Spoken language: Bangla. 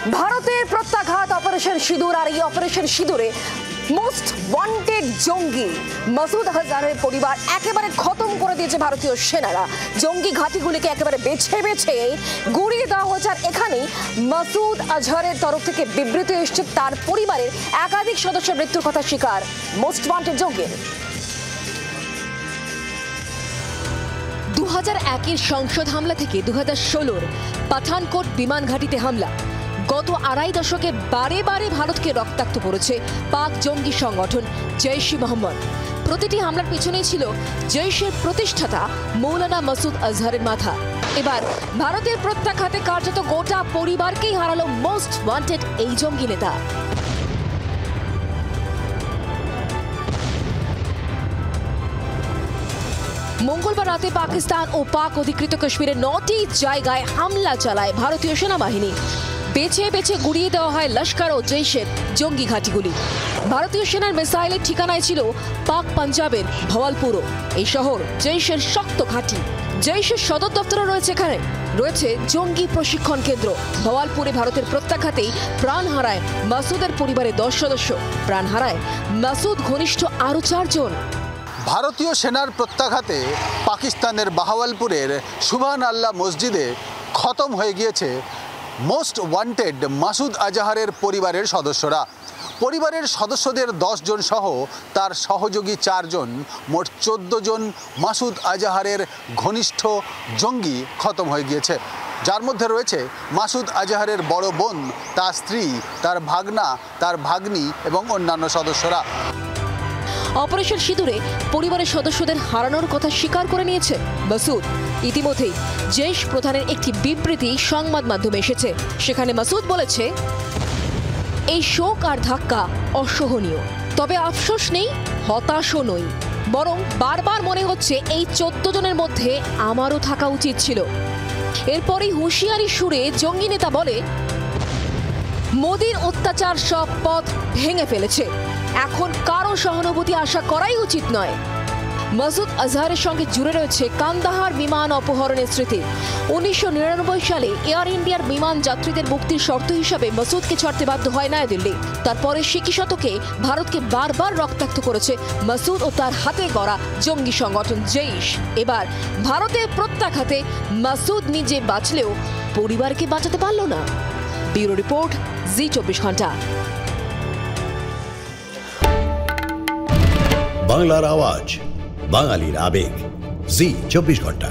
ভারতের প্রত্যাঘাত অপারেশন সিঁদুর, আর এই অপারেশন সিঁদুরে মোস্ট ওয়ান্টেড জঙ্গি মাসুদ আজহারের পরিবার একেবারে খতম করে দিয়েছে ভারতীয় সেনারা। জঙ্গি ঘাঁটিগুলিকে একেবারে বেছে বেছে গুড়িয়ে দেওয়া হয়েছে। আর এখানেই মাসুদ আজহারের তরফ থেকে বিবৃতি এসছে তার পরিবারের একাধিক সদস্যের মৃত্যুর কথা স্বীকার মোস্ট ওয়ান্টেড জঙ্গির। 2001-এর সংসদ হামলা থেকে 2016-র পাঠানকোট বিমান ঘাঁটিতে হামলা, গত আড়াই দশকে বারে বারে ভারতকে রক্তাক্ত করেছে পাক জঙ্গি সংগঠন জৈশ-ই-মোহাম্মদ। প্রতিটি হামলার পিছনেই ছিল জৈশের প্রতিষ্ঠাতা মৌলানা মাসুদ আজহারের মাথা। এবার ভারতের প্রত্যাঘাতে কার্যত গোটা পরিবারকেই হারালো মোস্ট ওয়ান্টেড এই জঙ্গি নেতা। মঙ্গলবার রাতে পাকিস্তান ও পাক অধিকৃত কাশ্মীরের 9টি জায়গায় হামলা চালায় ভারতীয় সেনাবাহিনী। বেছে বেছে গুড়িয়ে দেওয়া হয় লস্কর ও জৈশের জঙ্গি ঘাঁটিগুলি। ভারতীয় সেনার মিসাইলের ঠিকানায় ছিল পাক পাঞ্জাবের ভওয়ালপুরও। এই শহর জৈশের শক্ত ঘাঁটি। জৈশের সদর দপ্তরও রয়েছে এখানে। রয়েছে জঙ্গি প্রশিক্ষণ কেন্দ্র। ভওয়ালপুরে ভারতের প্রত্যাঘাতেই প্রাণ হারায় মাসুদের পরিবারের 10 সদস্য। প্রাণ হারায় মাসুদ ঘনিষ্ঠ আরও 4 জন। ভারতীয় সেনার প্রত্যাঘাতে পাকিস্তানের বাহাওয়ালপুরের সুবহান আল্লাহ মসজিদে খতম হয়ে গিয়েছে মোস্ট ওয়ান্টেড মাসুদ আজহারের পরিবারের সদস্যরা। পরিবারের সদস্যদের 10 জন সহ তার সহযোগী 4 জন, মোট 14 জন মাসুদ আজহারের ঘনিষ্ঠ জঙ্গি খতম হয়ে গিয়েছে, যার মধ্যে রয়েছে মাসুদ আজহারের বড় বোন, তার স্ত্রী, তার ভাগনা, তার ভাগ্নি এবং অন্যান্য সদস্যরা। অপারেশন সিঁদুরে পরিবারের সদস্যদের হারানোর কথা স্বীকার করে নিয়েছে মাসুদ। ইতিমধ্যেই জৈশ প্রধানের একটি বিবৃতি সংবাদ মাধ্যমে এসেছে। সেখানে মাসুদ বলেছে, এই শোক আর ধাক্কা অসহনীয়, তবে আফসোস নেই, হতাশও নই, বরং বারবার মনে হচ্ছে এই 14 জনের মধ্যে আমারও থাকা উচিত ছিল। এরপরই হুঁশিয়ারি সুরে জঙ্গি নেতা বলে, মোদির অত্যাচার সব পথ ভেঙে ফেলেছে, এখন কারো সহানুভূতি আশা করাই উচিত নয়। মাসুদ আজহারের সঙ্গে জুড়ে রয়েছে কান্দাহার বিমান অপহরণের স্মৃতি। 1999 সালে এয়ার ইন্ডিয়ার বিমান যাত্রীদের মুক্তির শর্ত হিসাবে মাসুদকে ছাড়তে বাধ্য হয় নয়াদিল্লি। তারপরে সিকি শতকে ভারতকে বারবার রক্তাক্ত করেছে মাসুদ ও তার হাতে গড়া জঙ্গি সংগঠন জৈশ। এবার ভারতের প্রত্যাঘাতে মাসুদ নিজে বাঁচলেও পরিবারকে বাঁচাতে পারল না। ব্যুরো রিপোর্ট, জি 24 ঘন্টা। বাংলার আওয়াজ, বাঙালির আবেগ, জি 24 ঘন্টা।